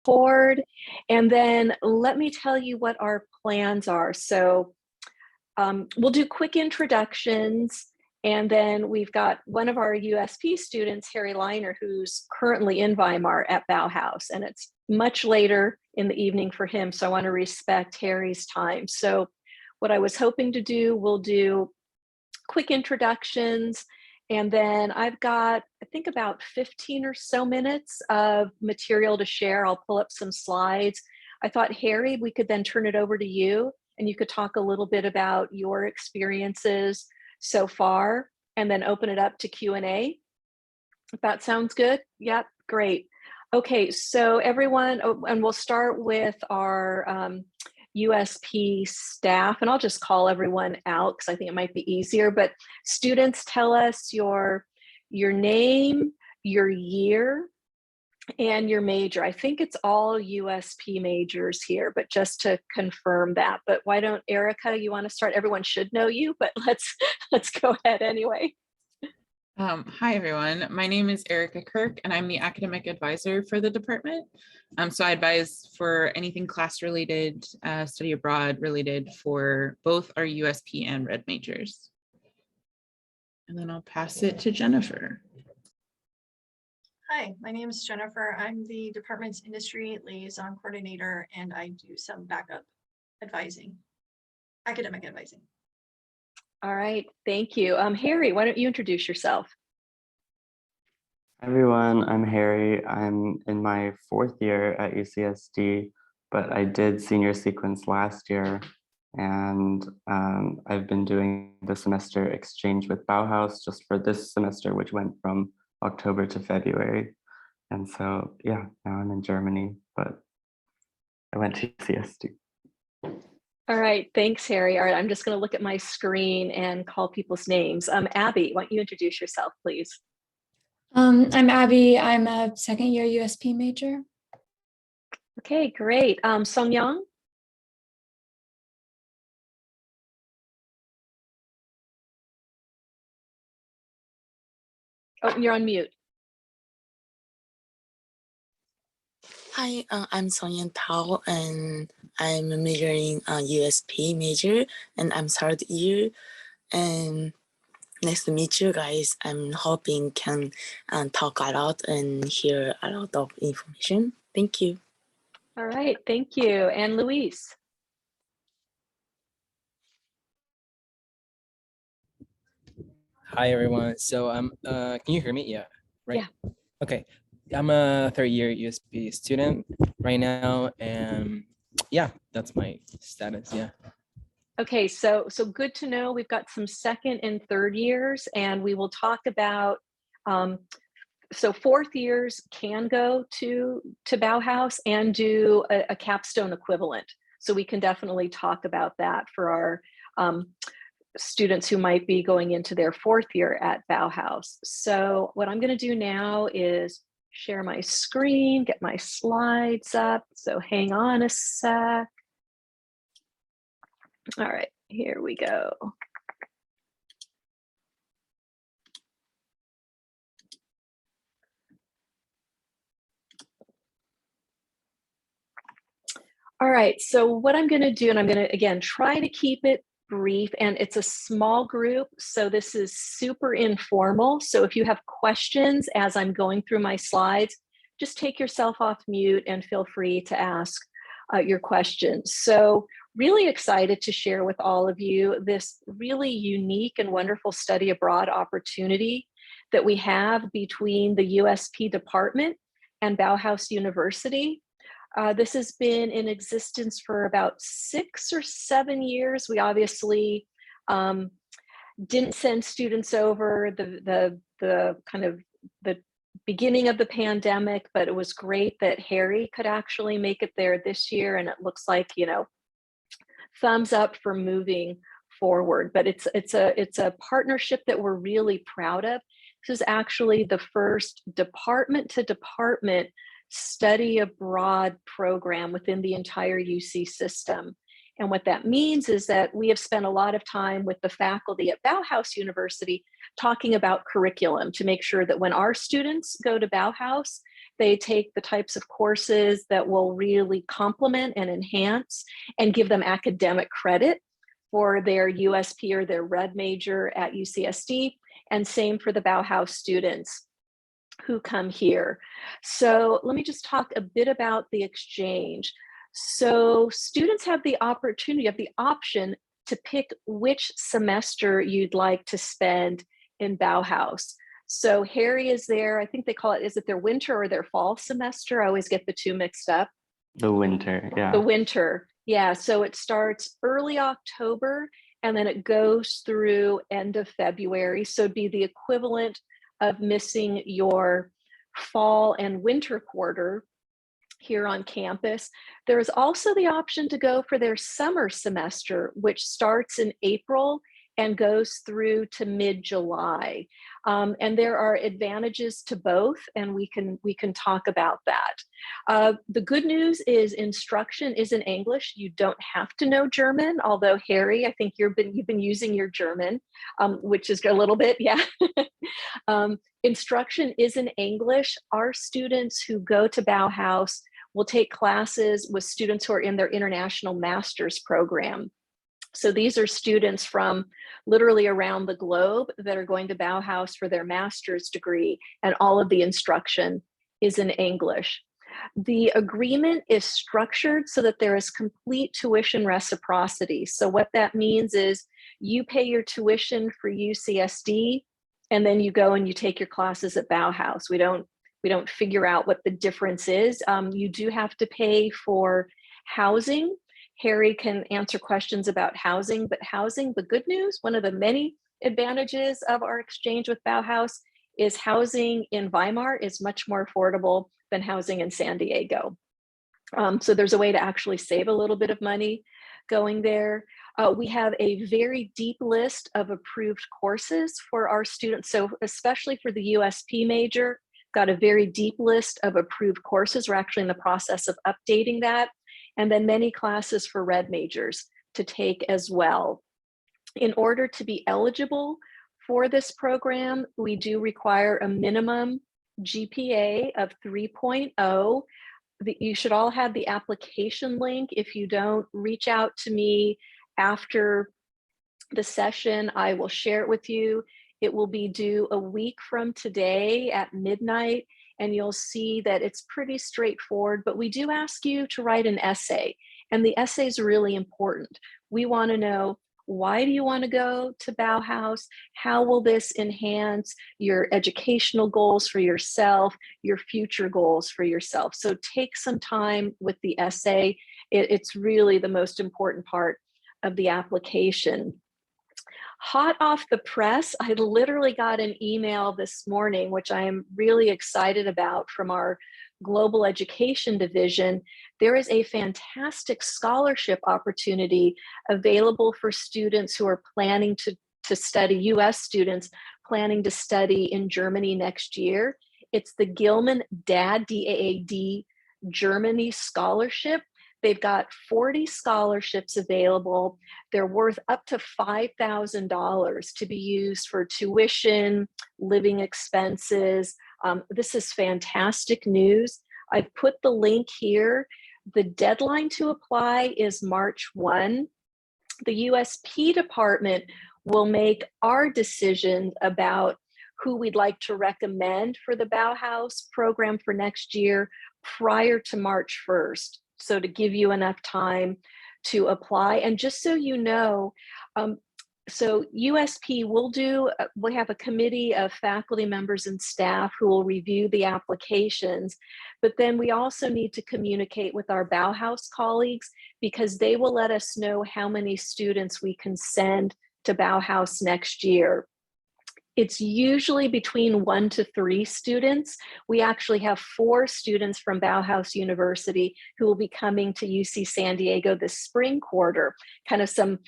forward, and then let me tell you what our plans are. So we'll do quick introductions, and then we've got one of our USP students, Harry Leiner, who's currently in Weimar at Bauhaus, and it's much later in the evening for him, so I want to respect Harry's time. So what I was hoping to do, we'll do quick introductions, and then I've got, I think, about 15 or so minutes of material to share. I'll pull up some slides. I thought, Harry, we could then turn it over to you, and you could talk a little bit about your experiences so far, and then open it up to Q&A. If that sounds good? Yep, great. Okay, so everyone, and we'll start with our USP staff, and I'll just call everyone out because I think it might be easier, but students, tell us your name, your year, and your major. I think it's all USP majors here, but just to confirm that. But why don't, Erica, you want to start? Everyone should know you, but let's go ahead anyway. Hi, everyone. My name is Erica Kirk, and I'm the academic advisor for the department. So I advise for anything class related, study abroad related for both our USP and Red majors. And then I'll pass it to Jennifer. Hi, my name is Jennifer. I'm the department's industry liaison coordinator, and I do some backup advising, academic advising. All right, thank you. Harry, why don't you introduce yourself? Hi everyone, I'm Harry. I'm in my 4th year at UCSD, but I did senior sequence last year, and I've been doing the semester exchange with Bauhaus just for this semester, which went from October to February. And so, yeah, now I'm in Germany, but I went to UCSD. All right, thanks, Harry. All right, I'm just going to look at my screen and call people's names. Abby, why don't you introduce yourself, please? I'm Abby. I'm a 2nd year USP major. Okay, great. Song Young? Oh, you're on mute. Hi, I'm Songyun Tao, and I'm majoring USP major, and I'm 3rd year. And nice to meet you guys. I'm hoping can talk a lot and hear a lot of information. Thank you. All right, thank you. And Luis? Hi everyone. So can you hear me? Yeah, right. Yeah. Okay. I'm a 3rd year USP student right now, and yeah, that's my status. Yeah. Okay, so good to know. We've got some 2nd and 3rd years, and we will talk about, so 4th years can go to Bauhaus and do a capstone equivalent. So we can definitely talk about that for our students who might be going into their 4th year at Bauhaus. So what I'm going to do now is share my screen, get my slides up. So hang on a sec. All right, here we go. All right, so what I'm going to do, and I'm going to, again, try to keep it brief, and it's a small group, so this is super informal. So if you have questions as I'm going through my slides, just take yourself off mute and feel free to ask your questions. So really excited to share with all of you this really unique and wonderful study abroad opportunity that we have between the USP department and Bauhaus University. This has been in existence for about 6 or 7 years. We obviously didn't send students over the kind of the beginning of the pandemic, but it was great that Harry could actually make it there this year, and it looks like, you know, thumbs up for moving forward. But it's a partnership that we're really proud of. This is actually the first department to department study abroad program within the entire UC system. And what that means is that we have spent a lot of time with the faculty at Bauhaus University talking about curriculum to make sure that when our students go to Bauhaus, They take the types of courses that will really complement and enhance and give them academic credit for their USP or their red major at UCSD, and same for the Bauhaus students who come here. So let me just talk a bit about the exchange. So students have the opportunity, have the option to pick which semester you'd like to spend in Bauhaus. So Harry is there, I think they call it, is it their winter or their fall semester? I always get the two mixed up. The winter, yeah. The winter, yeah. So it starts early October and then it goes through end of February. So it'd be the equivalent of missing your fall and winter quarter here on campus. There is also the option to go for their summer semester, which starts in April and goes through to mid-July. And there are advantages to both, and we can talk about that. The good news is instruction is in English. You don't have to know German, although Harry, I think you've been using your German, which is a little bit, yeah. Instruction is in English. Our students who go to Bauhaus will take classes with students who are in their international master's program. So these are students from literally around the globe that are going to Bauhaus for their master's degree, and all of the instruction is in English. The agreement is structured so that there is complete tuition reciprocity. So what that means is you pay your tuition for UCSD, and then you go and you take your classes at Bauhaus. We don't figure out what the difference is. You do have to pay for housing. Harry can answer questions about housing, but housing, the good news, one of the many advantages of our exchange with Bauhaus is housing in Weimar is much more affordable than housing in San Diego. So there's a way to actually save a little bit of money going there. We have a very deep list of approved courses for our students. So especially for the USP major, got a very deep list of approved courses. We're actually in the process of updating that. And then many classes for red majors to take as well. In order to be eligible for this program, we do require a minimum GPA of 3.0. You should all have the application link. If you don't, reach out to me after the session. I will share it with you. It will be due a week from today at midnight, and you'll see that it's pretty straightforward, but we do ask you to write an essay, and the essay is really important. We want to know, why do you want to go to Bauhaus? How will this enhance your educational goals for yourself, your future goals for yourself? So take some time with the essay. It's really the most important part of the application. Hot off the press, I literally got an email this morning, which I am really excited about, from our Global Education Division. There is a fantastic scholarship opportunity available for students who are planning to study, US students planning to study in Germany next year. It's the Gilman DAAD, D-A-A-D, Germany Scholarship. They've got 40 scholarships available. They're worth up to $5,000 to be used for tuition, living expenses. This is fantastic news. I've put the link here. The deadline to apply is March 1. The USP department will make our decision about who we'd like to recommend for the Bauhaus program for next year prior to March 1st. So to give you enough time to apply. And just so you know, so USP we have a committee of faculty members and staff who will review the applications, but then we also need to communicate with our Bauhaus colleagues, because they will let us know how many students we can send to Bauhaus next year. It's usually between 1 to 3 students. We actually have 4 students from Bauhaus University who will be coming to UC San Diego this spring quarter, kind of some,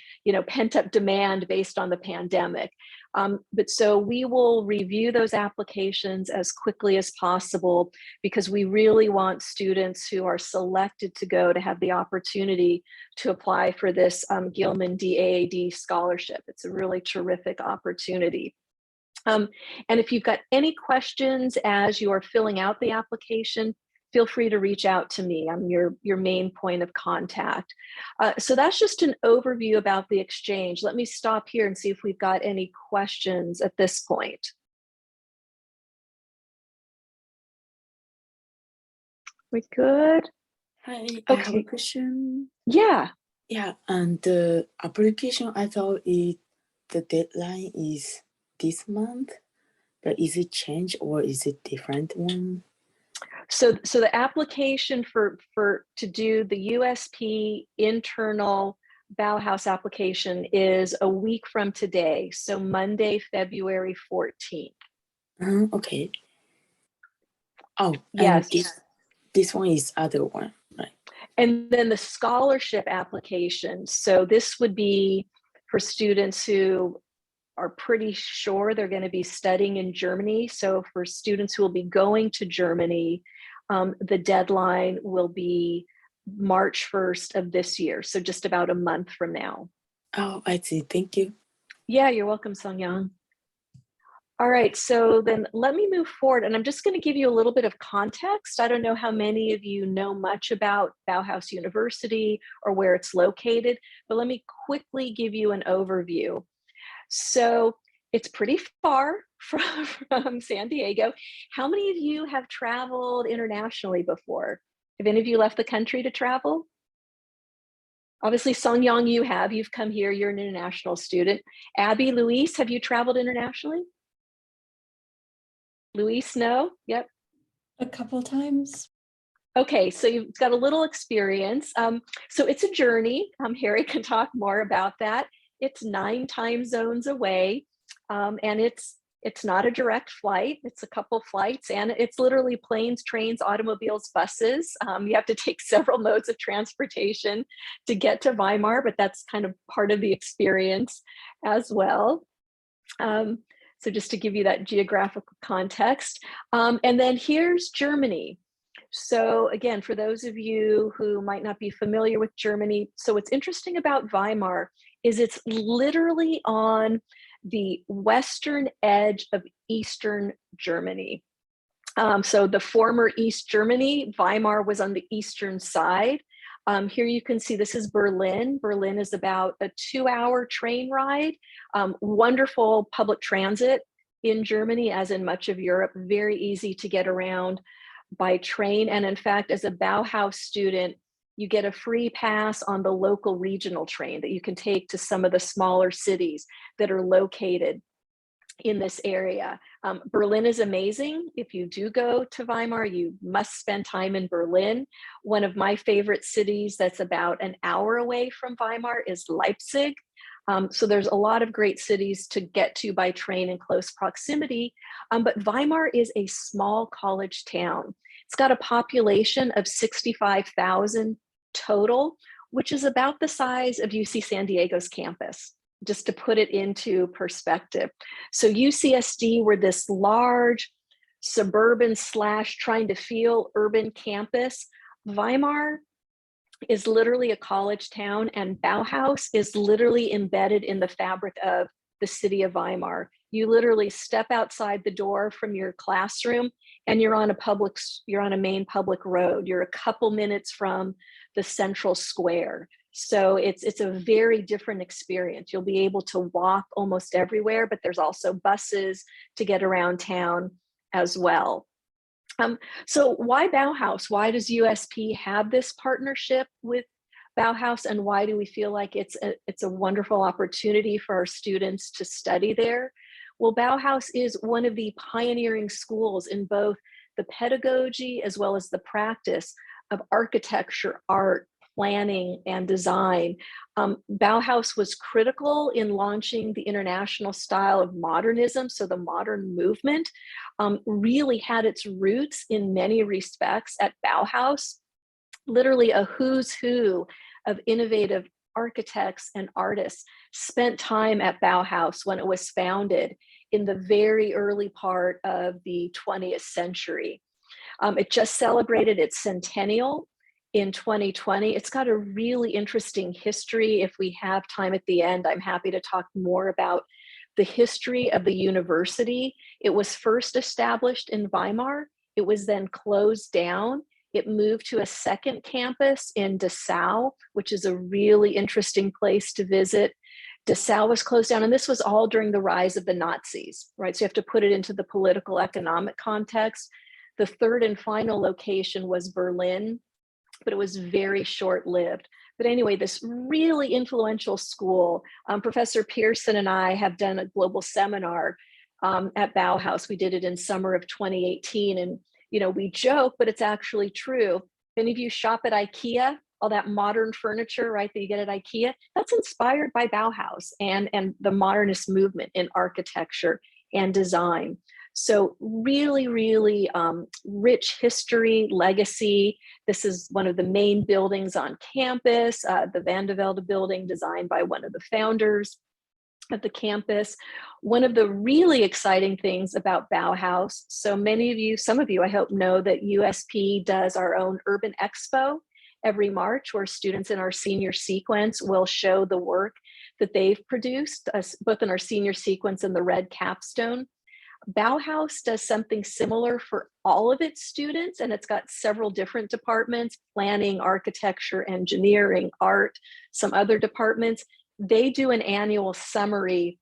pent-up demand based on the pandemic. But so we will review those applications as quickly as possible, because we really want students who are selected to go to have the opportunity to apply for this Gilman DAAD scholarship. It's a really terrific opportunity. And if you've got any questions as you are filling out the application, feel free to reach out to me. I'm your main point of contact. So that's just an overview about the exchange. Let me stop here and see if we've got any questions at this point. We good? Hi, I have a Okay. question. Yeah. Yeah, and the application, I thought the deadline is this month, but is it changed or is it different one? So the application to do the USP internal Bauhaus application is a week from today. So Monday, February 14th. Okay. Oh, Yes. and this one is other one, right? And then the scholarship application. So this would be for students who are pretty sure they're going to be studying in Germany. So for students who will be going to Germany, the deadline will be March 1st of this year. So just about a month from now. Oh, I see. Thank you. Yeah, you're welcome, Sung Young. All right, so then let me move forward, and I'm just going to give you a little bit of context. I don't know how many of you know much about Bauhaus University or where it's located, but let me quickly give you an overview. So it's pretty far from San Diego. How many of you have traveled internationally before? Have any of you left the country to travel? Obviously, Sung Young, you've come here, you're an international student. Abby, Luis, have you traveled internationally? Luis, no? Yep. A couple times. Okay, so you've got a little experience. So it's a journey. Harry can talk more about that. It's 9 time zones away, and it's not a direct flight. It's a couple flights, and it's literally planes, trains, automobiles, buses. You have to take several modes of transportation to get to Weimar, but that's kind of part of the experience as well. So just to give you that geographical context. And then here's Germany. So again, for those of you who might not be familiar with Germany, so what's interesting about Weimar is it's literally on the western edge of Eastern Germany. So the former East Germany, Weimar was on the eastern side. Here you can see this is Berlin. Berlin is about a 2-hour train ride. Wonderful public transit in Germany, as in much of Europe, very easy to get around by train. And in fact, as a Bauhaus student, you get a free pass on the local regional train that you can take to some of the smaller cities that are located in this area. Berlin is amazing. If you do go to Weimar, you must spend time in Berlin. One of my favorite cities that's about an hour away from Weimar is Leipzig. So there's a lot of great cities to get to by train in close proximity, but Weimar is a small college town. It's got a population of 65,000 total, which is about the size of UC San Diego's campus, just to put it into perspective. So UCSD were this large suburban / trying to feel urban campus. Weimar is literally a college town, and Bauhaus is literally embedded in the fabric of the city of Weimar. You literally step outside the door from your classroom and you're on a main public road. You're a couple minutes from the central square. So it's a very different experience. You'll be able to walk almost everywhere, but there's also buses to get around town as well. So why Bauhaus? Why does USP have this partnership with Bauhaus, and why do we feel like it's a wonderful opportunity for our students to study there? Well, Bauhaus is one of the pioneering schools in both the pedagogy as well as the practice of architecture, art, planning, and design. Bauhaus was critical in launching the international style of modernism. So the modern movement really had its roots in many respects at Bauhaus. Literally a who's who of innovative architects and artists spent time at Bauhaus when it was founded in the very early part of the 20th century. It just celebrated its centennial in 2020. It's got a really interesting history. If we have time at the end, I'm happy to talk more about the history of the university. It was first established in Weimar. It was then closed down. It moved to a second campus in Dessau, which is a really interesting place to visit. Dessau was closed down, and this was all during the rise of the Nazis, right? So you have to put it into the political economic context. The third and final location was Berlin, but it was very short-lived. But anyway, this really influential school, Professor Pearson and I have done a global seminar at Bauhaus. We did it in summer of 2018, and we joke, but it's actually true. If any of you shop at IKEA, all that modern furniture, right, that you get at IKEA, that's inspired by Bauhaus and the modernist movement in architecture and design. So really, really rich history, legacy. This is one of the main buildings on campus, the Van de Velde building, designed by one of the founders of the campus. One of the really exciting things about Bauhaus, so many of you, some of you I hope know that USP does our own Urban Expo every March, where students in our senior sequence will show the work that they've produced, both in our senior sequence and the red capstone. Bauhaus does something similar for all of its students, and it's got several different departments: planning, architecture, engineering, art, some other departments. They do an annual summary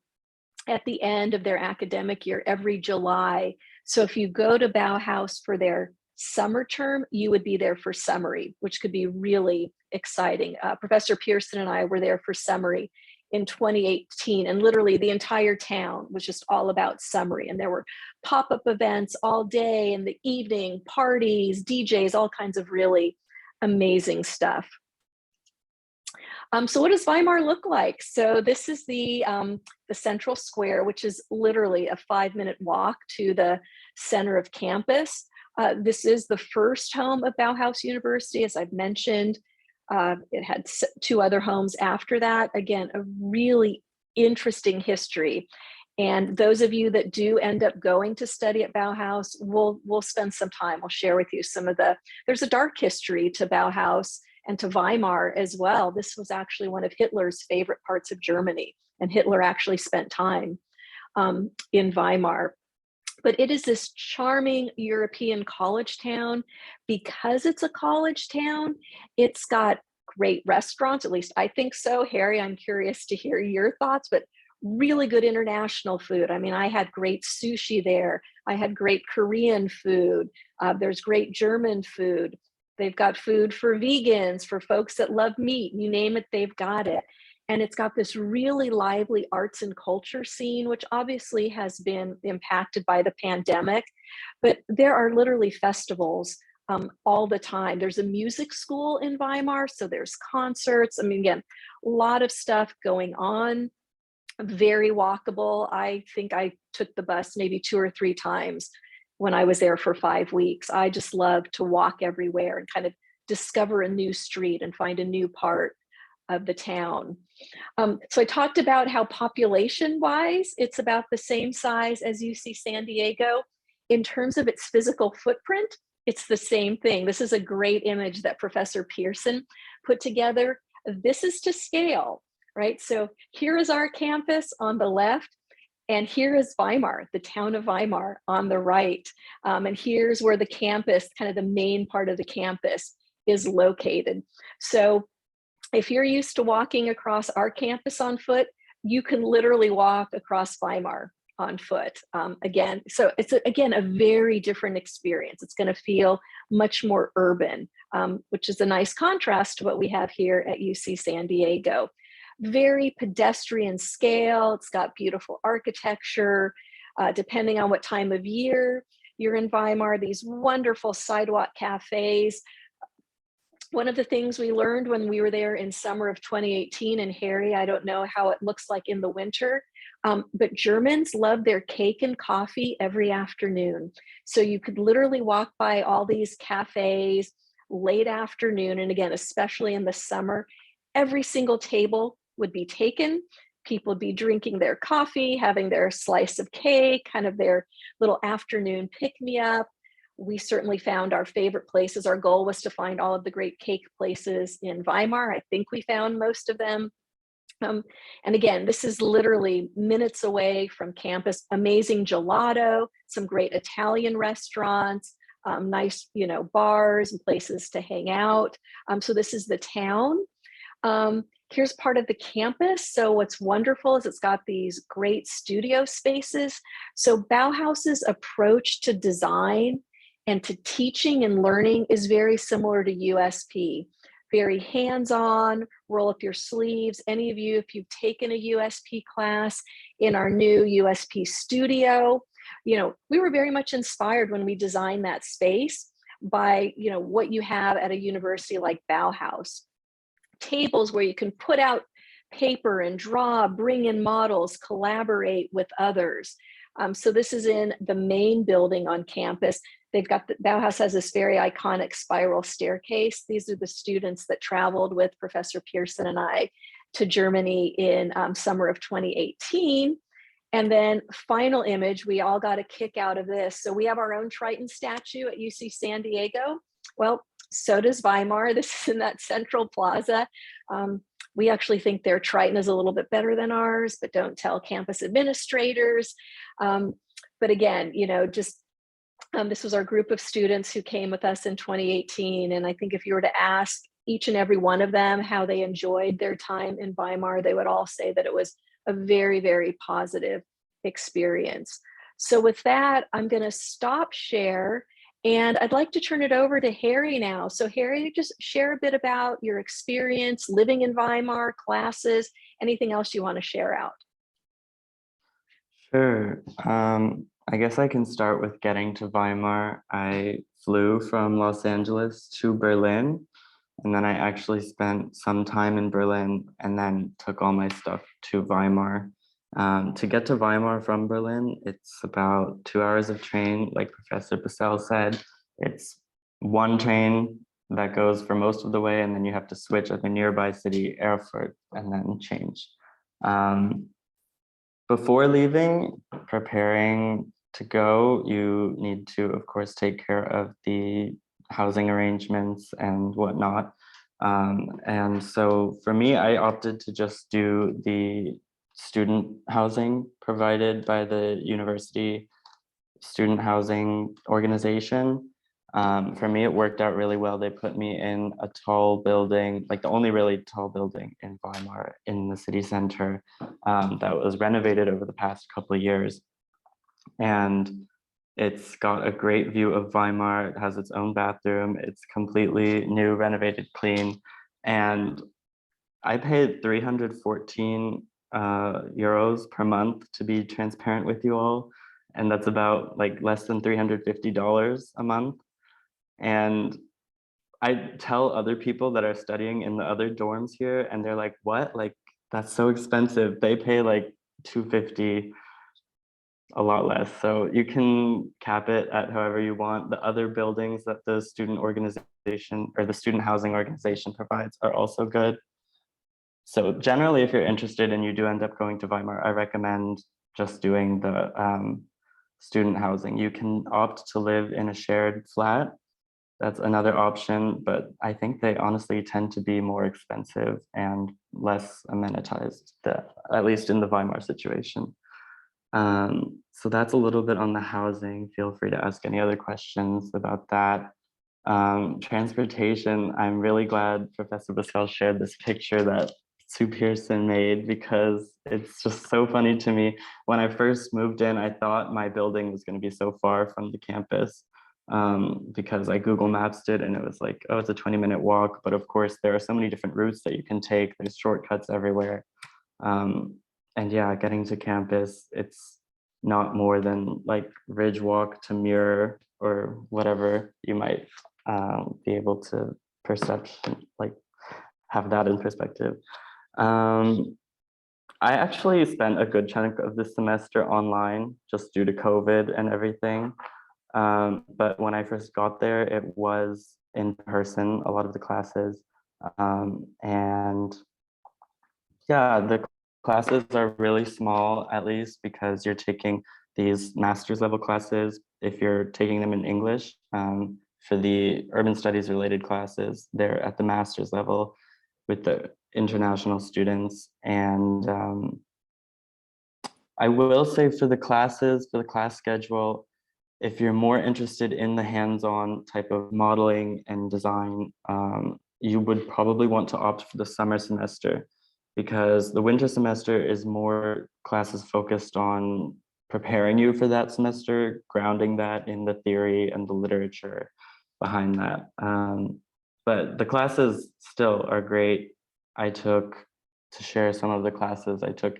at the end of their academic year every July. So if you go to Bauhaus for their summer term, you would be there for summary, which could be really exciting. Professor Pearson and I were there for summary in 2018, and literally the entire town was just all about summary. And there were pop-up events all day, in the evening, parties, DJs, all kinds of really amazing stuff. So what does Weimar look like? So this is the central square, which is literally a 5-minute walk to the center of campus. This is the first home of Bauhaus University, as I've mentioned. It had 2 other homes after that. Again, a really interesting history. And those of you that do end up going to study at Bauhaus, we'll spend some time. I'll share with you some of there's a dark history to Bauhaus and to Weimar as well. This was actually one of Hitler's favorite parts of Germany, and Hitler actually spent time in Weimar. But it is this charming European college town. Because it's a college town, it's got great restaurants, at least I think so. Harry, I'm curious to hear your thoughts, but really good international food. I mean, I had great sushi there. I had great Korean food. There's great German food. They've got food for vegans, for folks that love meat, you name it, they've got it. And it's got this really lively arts and culture scene, which obviously has been impacted by the pandemic, but there are literally festivals all the time. There's a music school in Weimar, so there's concerts. I mean, again, a lot of stuff going on, very walkable. I think I took the bus maybe 2 or 3 times when I was there for 5 weeks. I just love to walk everywhere and kind of discover a new street and find a new part of the town. So I talked about how population-wise, it's about the same size as UC San Diego. In terms of its physical footprint, it's the same thing. This is a great image that Professor Pearson put together. This is to scale, right? So here is our campus on the left, and here is Weimar, the town of Weimar on the right. And here's where the campus, kind of the main part of the campus, is located. So if you're used to walking across our campus on foot, you can literally walk across Weimar on foot. Again, so it's again a very different experience. It's going to feel much more urban, which is a nice contrast to what we have here at UC San Diego. Very pedestrian scale. It's got beautiful architecture. Depending on what time of year you're in Weimar, these wonderful sidewalk cafes. One of the things we learned when we were there in summer of 2018, and Harry, I don't know how it looks like in the winter, but Germans love their cake and coffee every afternoon. So you could literally walk by all these cafes late afternoon, and again, especially in the summer, every single table would be taken. People would be drinking their coffee, having their slice of cake, kind of their little afternoon pick-me-up. We certainly found our favorite places. Our goal was to find all of the great cake places in Weimar. I think we found most of them. And again, this is literally minutes away from campus. Amazing gelato, some great Italian restaurants, nice, bars and places to hang out. So this is the town. Here's part of the campus. So what's wonderful is it's got these great studio spaces. So Bauhaus's approach to design and to teaching and learning is very similar to USP. Very hands-on, roll up your sleeves. Any of you, if you've taken a USP class in our new USP studio, we were very much inspired when we designed that space by, what you have at a university like Bauhaus. Tables where you can put out paper and draw, bring in models, collaborate with others. So this is in the main building on campus. They've got Bauhaus has this very iconic spiral staircase. These are the students that traveled with Professor Pearson and I to Germany in summer of 2018. And then final image, we all got a kick out of this. So we have our own Triton statue at UC San Diego. Well, so does Weimar. This is in that central plaza. We actually think their Triton is a little bit better than ours, but don't tell campus administrators. But again, this was our group of students who came with us in 2018. And I think if you were to ask each and every one of them how they enjoyed their time in Weimar, they would all say that it was a very, very positive experience. So with that, I'm going to stop share. And I'd like to turn it over to Harry now. So Harry, just share a bit about your experience living in Weimar, classes, anything else you want to share out. Sure. I guess I can start with getting to Weimar. I flew from Los Angeles to Berlin, and then I actually spent some time in Berlin and then took all my stuff to Weimar. To get to Weimar from Berlin, it's about 2 hours of train. Like Professor Bassell said, it's one train that goes for most of the way, and then you have to switch at the nearby city, Erfurt, and then change. Before leaving, preparing to go, you need to, of course, take care of the housing arrangements and whatnot. And so for me, I opted to just do the student housing provided by the university student housing organization. For me, it worked out really well. They put me in a tall building, like the only really tall building in Weimar in the city center, that was renovated over the past couple of years. And it's got a great view of Weimar. It has its own bathroom. It's completely new, renovated, clean. And I paid 314 euros per month, to be transparent with you all. And that's about like less than $350 a month. And I tell other people that are studying in the other dorms here, and they're like, what? Like, that's so expensive. They pay like $250, a lot less. So you can cap it at however you want. The other buildings that the student organization or the student housing organization provides are also good. So generally, if you're interested and you do end up going to Weimar, I recommend just doing the student housing. You can opt to live in a shared flat. That's another option, but I think they honestly tend to be more expensive and less amenitized, at least in the Weimar situation. So that's a little bit on the housing. Feel free to ask any other questions about that. Transportation, I'm really glad Professor Bassell shared this picture that Sue Pearson made, because it's just so funny to me. When I first moved in, I thought my building was going to be so far from the campus, because I Google Maps it and it was like, oh, it's a 20-minute walk. But of course, there are so many different routes that you can take. There's shortcuts everywhere. And yeah, getting to campus, it's not more than like Ridge Walk to Muir or whatever you might be able to have that in perspective. I actually spent a good chunk of the semester online just due to COVID and everything. But when I first got there, it was in person, a lot of the classes. And yeah, the classes are really small, at least because you're taking these master's level classes. If you're taking them in English, for the urban studies related classes, they're at the master's level. with the international students. And I will say for the classes, for the class schedule, if you're more interested in the hands-on type of modeling and design, you would probably want to opt for the summer semester, because the winter semester is more classes focused on preparing you for that semester, grounding that in the theory and the literature behind that. But the classes still are great. To share some of the classes, I took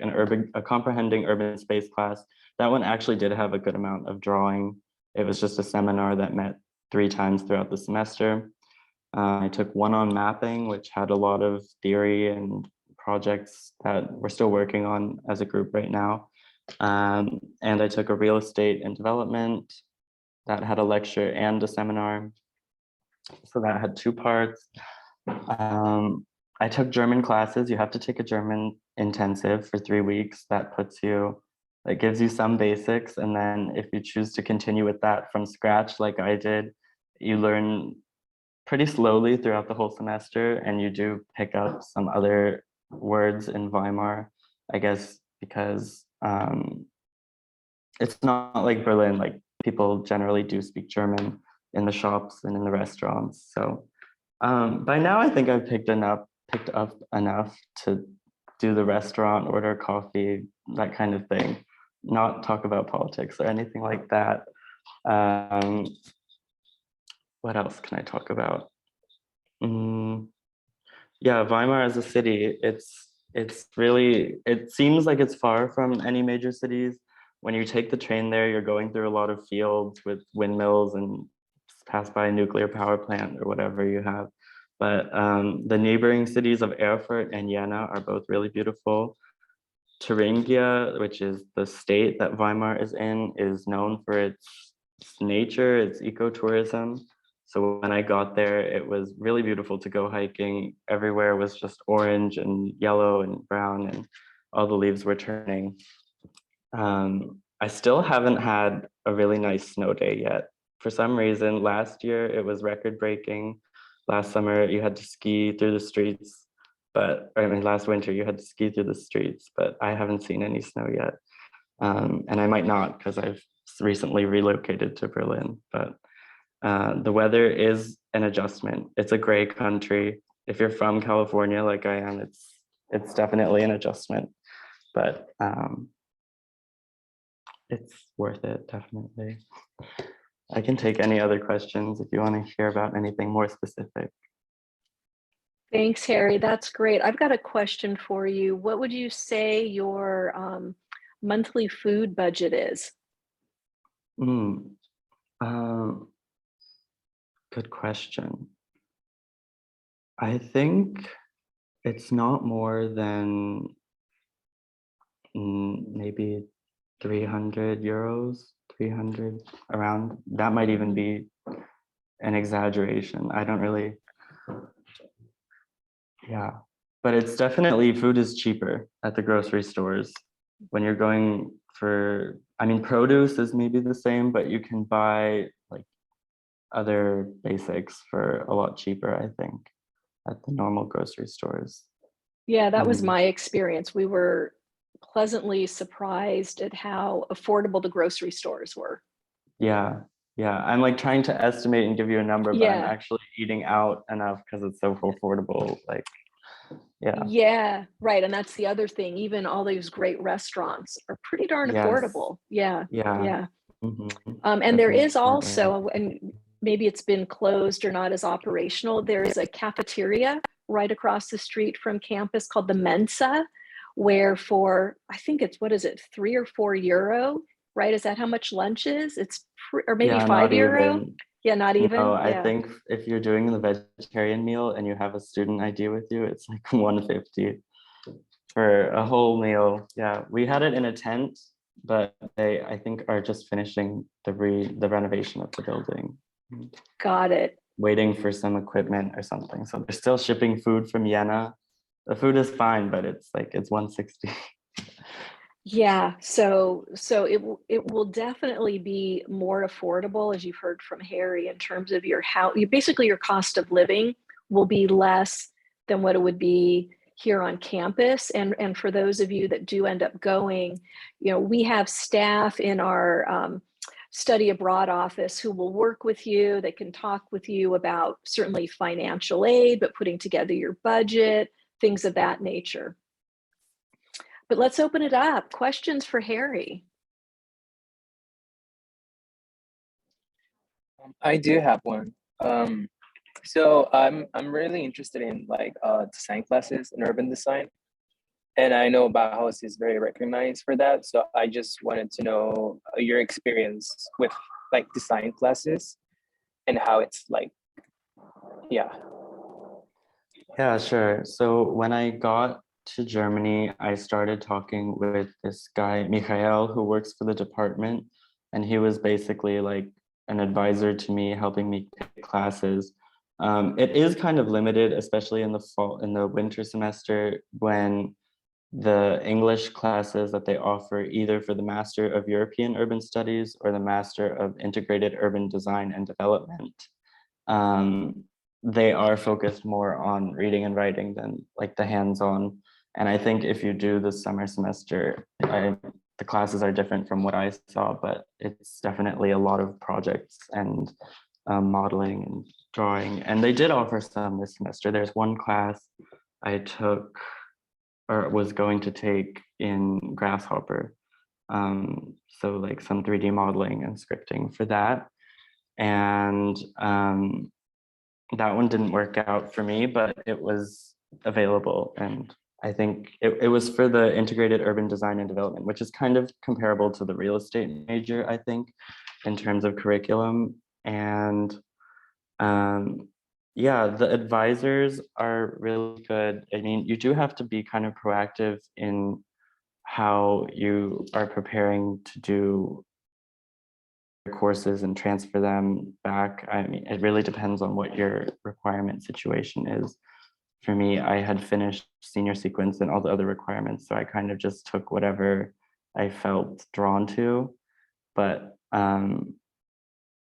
a comprehending urban space class. That one actually did have a good amount of drawing. It was just a seminar that met 3 times throughout the semester. I took one on mapping, which had a lot of theory and projects that we're still working on as a group right now. And I took a real estate and development that had a lecture and a seminar. So that had 2 parts. I took German classes. You have to take a German intensive for 3 weeks. That gives you some basics. And then if you choose to continue with that from scratch, like I did, you learn pretty slowly throughout the whole semester, and you do pick up some other words in Weimar, I guess, because it's not like Berlin. Like, people generally do speak German in the shops and in the restaurants. So by now I think I've picked up enough to do the restaurant, order coffee, that kind of thing, not talk about politics or anything like that. What else can I talk about? Yeah, Weimar as a city, it seems like it's far from any major cities. When you take the train there, you're going through a lot of fields with windmills and pass by a nuclear power plant or whatever you have. But the neighboring cities of Erfurt and Jena are both really beautiful. Thuringia, which is the state that Weimar is in, is known for its nature, its ecotourism. So when I got there, it was really beautiful to go hiking. Everywhere was just orange and yellow and brown, and all the leaves were turning. I still haven't had a really nice snow day yet. For some reason, last year it was record breaking. Last summer you had to ski through the streets, last winter you had to ski through the streets, but I haven't seen any snow yet. And I might not, because I've recently relocated to Berlin, but the weather is an adjustment. It's a gray country. If you're from California like I am, it's definitely an adjustment, but it's worth it, definitely. I can take any other questions if you want to hear about anything more specific. Thanks, Harry. That's great. I've got a question for you. What would you say your monthly food budget is? Good question. I think it's not more than maybe 300 euros, 300 around. That might even be an exaggeration. I don't really, yeah. But it's definitely, food is cheaper at the grocery stores. When you're going for, produce is maybe the same, but you can buy like other basics for a lot cheaper, I think, at the normal grocery stores. Yeah, that was my experience. We were pleasantly surprised at how affordable the grocery stores were. Yeah, I'm like trying to estimate and give you a number, but I'm actually eating out enough because it's so affordable. Like, yeah, right. And that's the other thing. Even all these great restaurants are pretty darn affordable. Yeah. And there is also, and maybe it's been closed or not as operational, there is a cafeteria right across the street from campus called the Mensa, where for, I think it's, what is it, 3 or 4 euro, right? Is that how much lunch is? It's, or maybe 5 euro? Even. Yeah, not even. No, I think if you're doing the vegetarian meal and you have a student ID with you, it's like 150 for a whole meal. Yeah, we had it in a tent, but they, I think, are just finishing the renovation of the building. Got it. Waiting for some equipment or something. So they're still shipping food from Jena. The food is fine, but it's 160. Yeah, so it will definitely be more affordable, as you've heard from Harry, in terms of your cost of living will be less than what it would be here on campus. And for those of you that do end up going, we have staff in our study abroad office who will work with you. They can talk with you about certainly financial aid, but putting together your budget, things of that nature. But let's open it up. Questions for Harry? I do have one. So I'm really interested in like design classes and urban design, and I know Bauhaus is very recognized for that. So I just wanted to know your experience with like design classes and how it's like, yeah. Yeah, sure. So when I got to Germany, I started talking with this guy, Michael, who works for the department. And he was basically like an advisor to me, helping me pick classes. It is kind of limited, especially in the fall, in the winter semester, when the English classes that they offer, either for the Master of European Urban Studies or the Master of Integrated Urban Design and Development, they are focused more on reading and writing than like the hands-on. And I think if you do the summer semester, the classes are different from what I saw, but it's definitely a lot of projects and modeling and drawing. And they did offer some this semester. There's one class I took or was going to take in Grasshopper. So like some 3D modeling and scripting for that. And that one didn't work out for me, but it was available. And I think it was for the integrated urban design and development, which is kind of comparable to the real estate major, I think, in terms of curriculum. And yeah, the advisors are really good. I mean, you do have to be kind of proactive in how you are preparing to do courses and transfer them back. I mean, it really depends on what your requirement situation is. For me, I had finished senior sequence and all the other requirements, so I kind of just took whatever I felt drawn to. But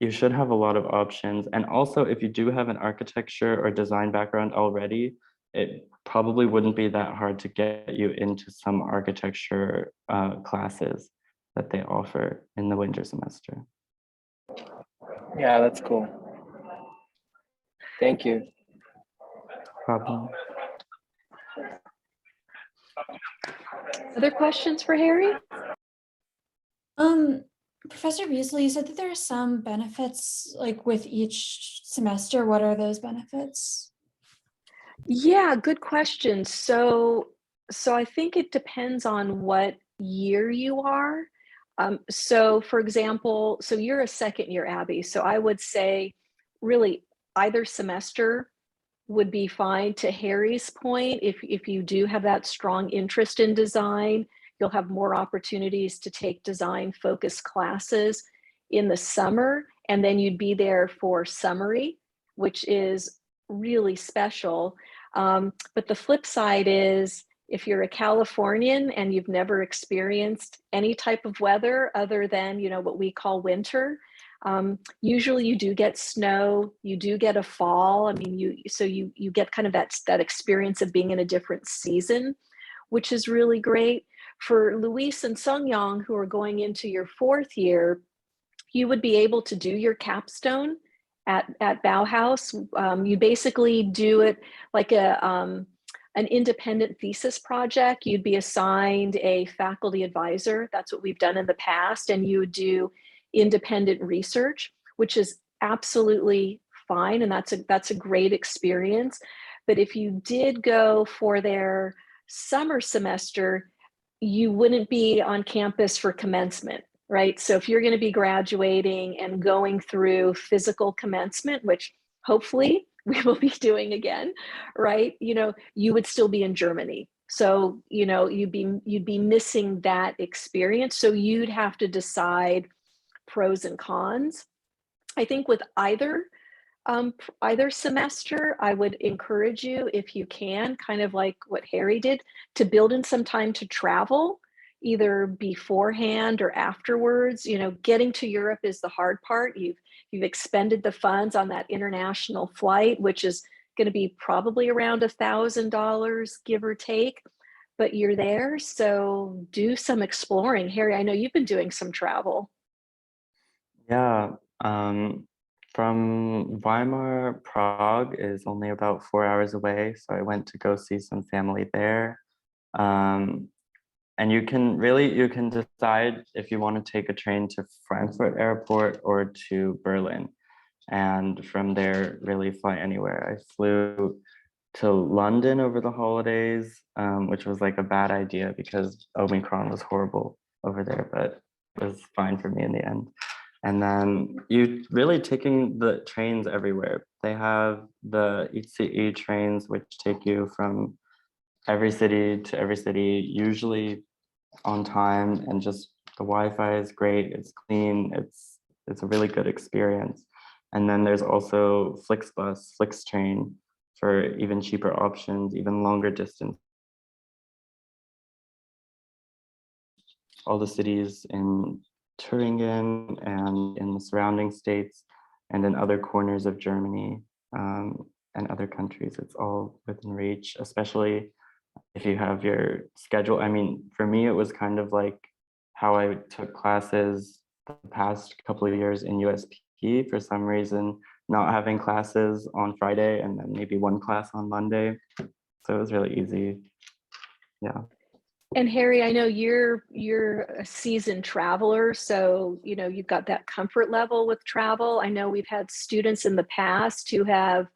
you should have a lot of options. And also, if you do have an architecture or design background already, it probably wouldn't be that hard to get you into some architecture classes that they offer in the winter semester. Yeah, that's cool. Thank you. Problem. Other questions for Harry? Professor Beasley, you said that there are some benefits like with each semester. What are those benefits? Yeah, good question. So I think it depends on what year you are. So for example, so you're a second year, Abby. So I would say really either semester would be fine. To Harry's point, if you do have that strong interest in design, you'll have more opportunities to take design focused classes in the summer, and then you'd be there for summary, which is really special. But the flip side is, if you're a Californian and you've never experienced any type of weather other than, what we call winter, usually you do get snow, you do get a fall. I mean, you get kind of that experience of being in a different season, which is really great. For Luis and Sungyong, who are going into your fourth year, you would be able to do your capstone at Bauhaus. You basically do it like an independent thesis project. You'd be assigned a faculty advisor. That's what we've done in the past. And you would do independent research, which is absolutely fine. And that's a great experience. But if you did go for their summer semester, you wouldn't be on campus for commencement, right? So if you're going to be graduating and going through physical commencement, which hopefully we will be doing again, right? You would still be in Germany. So, you'd be missing that experience. So you'd have to decide pros and cons. I think with either semester, I would encourage you, if you can, kind of like what Harry did, to build in some time to travel, either beforehand or afterwards. Getting to Europe is the hard part. You've expended the funds on that international flight, which is going to be probably around $1,000, give or take, but you're there, so do some exploring. Harry, I know you've been doing some travel. Yeah, from Weimar, Prague is only about 4 hours away, so I went to go see some family there. And you can decide if you want to take a train to Frankfurt Airport or to Berlin, and from there really fly anywhere. I flew to London over the holidays, which was like a bad idea because Omicron was horrible over there, but it was fine for me in the end. And then you really taking the trains everywhere. They have the ECE trains, which take you from every city to every city, usually on time, and just the Wi-Fi is great. It's clean. It's a really good experience. And then there's also Flixbus, Flixtrain for even cheaper options, even longer distance. All the cities in Thuringen and in the surrounding states and in other corners of Germany and other countries, it's all within reach, especially if you have your schedule. I mean, for me, it was kind of like how I took classes the past couple of years in USP, for some reason, not having classes on Friday and then maybe one class on Monday. So it was really easy. Yeah. And Harry, I know you're a seasoned traveler, so you know you've got that comfort level with travel. I know we've had students in the past who have,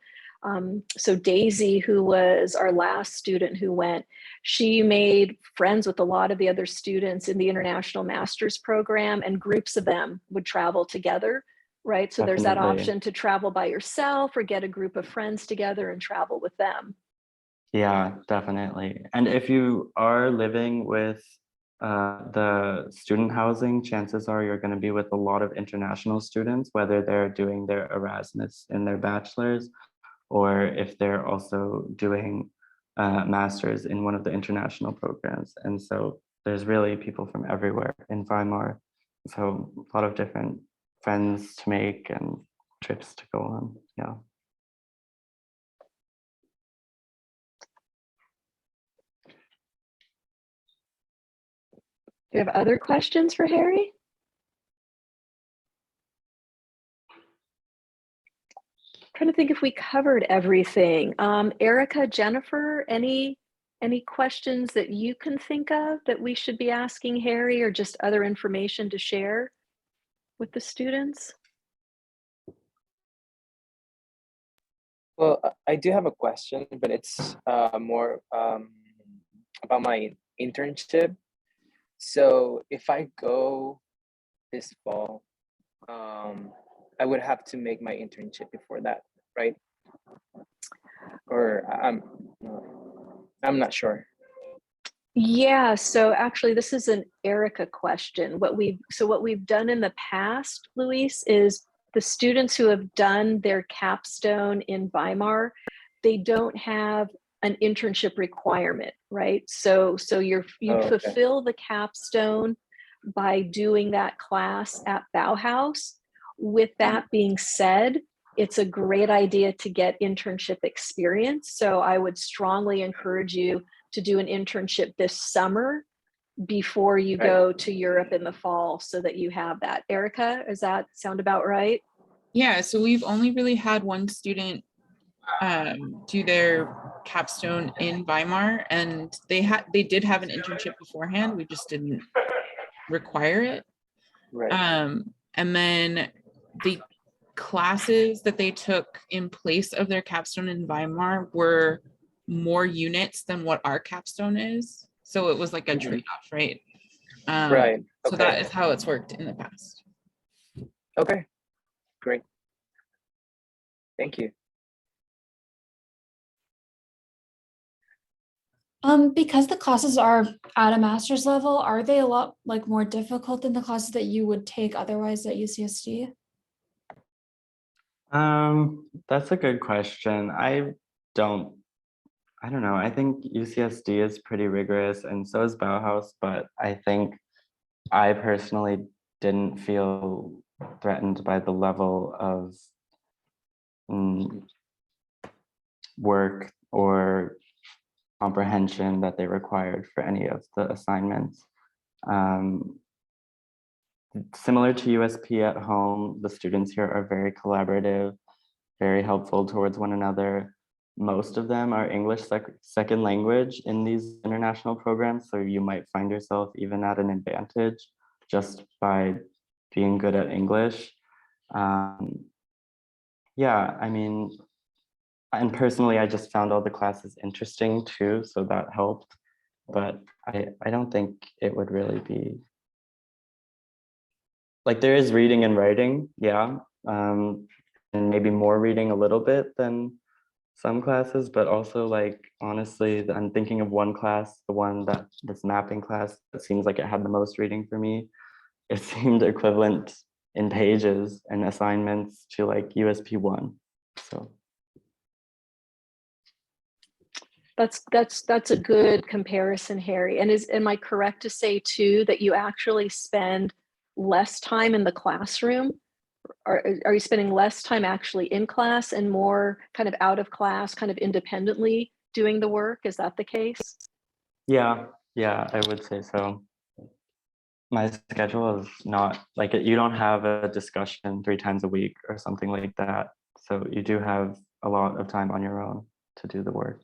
so Daisy, who was our last student who went, she made friends with a lot of the other students in the international master's program, and groups of them would travel together, right? So there's that Definitely. option to travel by yourself or get a group of friends together and travel with them. Yeah, definitely. And if you are living with the student housing, chances are you're going to be with a lot of international students, whether they're doing their Erasmus in their bachelor's or if they're also doing masters in one of the international programs. And so there's really people from everywhere in Weimar. So a lot of different friends to make and trips to go on. Yeah. Do you have other questions for Harry? Trying to think if we covered everything. Erica, Jennifer, any questions that you can think of that we should be asking Harry, or just other information to share with the students? Well, I do have a question, but it's more about my internship. So if I go this fall, I would have to make my internship before that, right? Or I'm not sure. Yeah, so actually this is an Erica question. What we've done in the past, Luis, is the students who have done their capstone in Weimar, they don't have an internship requirement, right? So you Okay. fulfill the capstone by doing that class at Bauhaus. With that being said, it's a great idea to get internship experience. So I would strongly encourage you to do an internship this summer before you go to Europe in the fall, so that you have that. Erica, does that sound about right? Yeah, so we've only really had one student do their capstone in Weimar, and they did have an internship beforehand. We just didn't require it. Right. And then the classes that they took in place of their capstone in Weimar were more units than what our capstone is. So it was like a trade-off, right? Right. So that is how it's worked in the past. Okay. Great. Thank you. Because the classes are at a master's level, are they a lot like more difficult than the classes that you would take otherwise at UCSD? That's a good question. I don't know. I think UCSD is pretty rigorous and so is Bauhaus, but I think I personally didn't feel threatened by the level of work or comprehension that they required for any of the assignments. Similar to USP at home, the students here are very collaborative, very helpful towards one another. Most of them are English second language in these international programs, so you might find yourself even at an advantage just by being good at English. Yeah, I mean, and personally, I just found all the classes interesting too, so that helped. But I don't think it would really be, like, there is reading and writing, yeah, and maybe more reading a little bit than some classes, but also, like, honestly, I'm thinking of one class, this mapping class, that seems like it had the most reading for me. It seemed equivalent in pages and assignments to like USP 1. So That's a good comparison, Harry. And am I correct to say too that you actually spend less time in the classroom? Are you spending less time actually in class and more kind of out of class, kind of independently doing the work? Is that the case? yeah, I would say so. My schedule is not like you don't have a discussion 3 times a week or something like that. So you do have a lot of time on your own to do the work.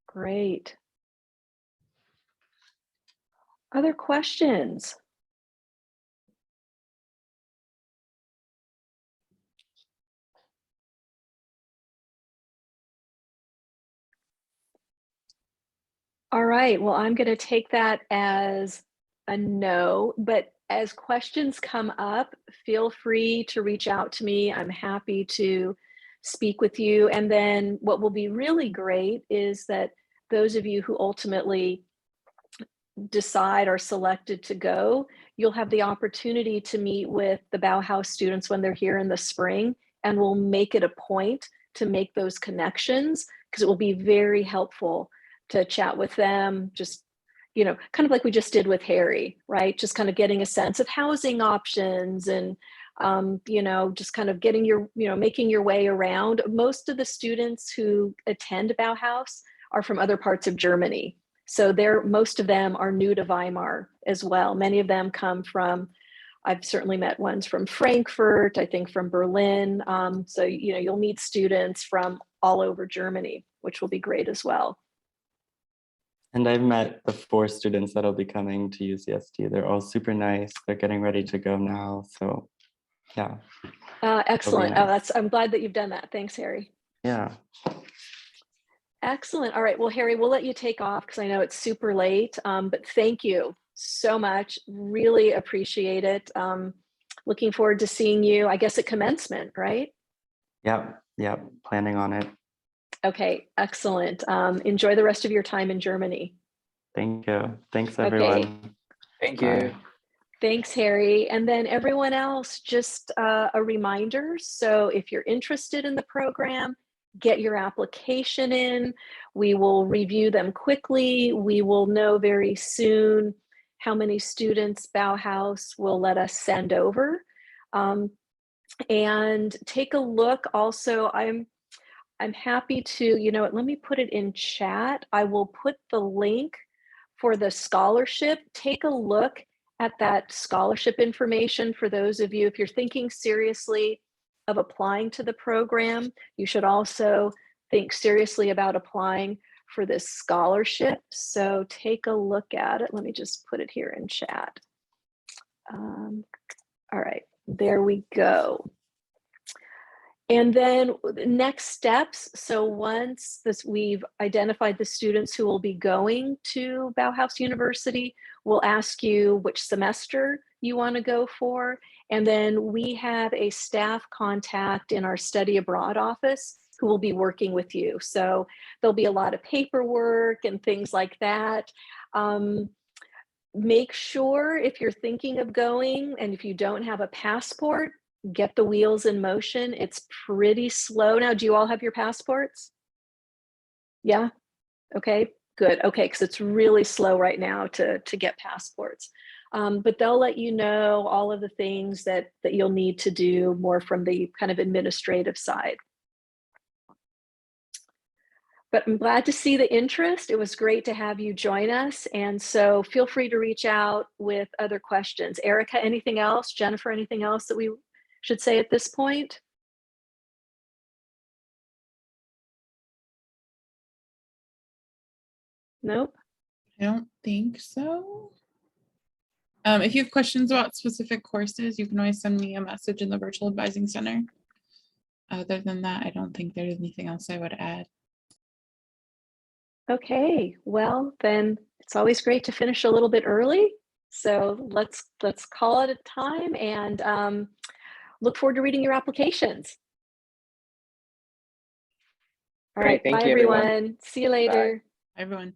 Great. Other questions? All right, well, I'm going to take that as a no, but as questions come up, feel free to reach out to me. I'm happy to speak with you. And then what will be really great is that those of you who ultimately decide or selected to go, you'll have the opportunity to meet with the Bauhaus students when they're here in the spring, and we'll make it a point to make those connections because it will be very helpful to chat with them, just, you know, kind of like we just did with Harry, right? Just kind of getting a sense of housing options and, you know, just kind of getting your, you know, making your way around. Most of the students who attend Bauhaus are from other parts of Germany. So most of them are new to Weimar as well. Many of them come from, I've certainly met ones from Frankfurt, I think from Berlin. So, you know, you'll meet students from all over Germany, which will be great as well. And I've met the 4 students that'll be coming to UCSD. They're all super nice. They're getting ready to go now. So yeah. Excellent. Nice. I'm glad that you've done that. Thanks, Harry. Yeah. Excellent. All right. Well, Harry, we'll let you take off because I know it's super late, but thank you so much. Really appreciate it. Looking forward to seeing you, I guess, at commencement, right? Yep. Planning on it. Okay, excellent. Enjoy the rest of your time in Germany. Thank you. Thanks, everyone. Okay. Thank you. Bye. Thanks, Harry. And then everyone else, just a reminder. So if you're interested in the program, get your application in. We will review them quickly. We will know very soon how many students Bauhaus will let us send over. And take a look also. I'm happy to, you know what, let me put it in chat. I will put the link for the scholarship. Take a look at that scholarship information for those of you, if you're thinking seriously of applying to the program, you should also think seriously about applying for this scholarship. So take a look at it. Let me just put it here in chat. All right, there we go. And then next steps. So once we've identified the students who will be going to Bauhaus University, we'll ask you which semester you want to go for. And then we have a staff contact in our study abroad office who will be working with you. So there'll be a lot of paperwork and things like that. Make sure if you're thinking of going and if you don't have a passport, get the wheels in motion. It's pretty slow now. Do you all have your passports? Yeah. Okay, good. Okay, because it's really slow right now to get passports. but they'll let you know all of the things that you'll need to do more from the kind of administrative side. But I'm glad to see the interest. It was great to have you join us. And so feel free to reach out with other questions. Erica, anything else? Jennifer, anything else that we should say at this point? Nope. I don't think so. If you have questions about specific courses, you can always send me a message in the virtual advising center. Other than that, I don't think there's anything else I would add. Okay, well, then it's always great to finish a little bit early. So let's call it a time and look forward to reading your applications. All right, Great, thank bye you, everyone. everyone. See you later. Everyone.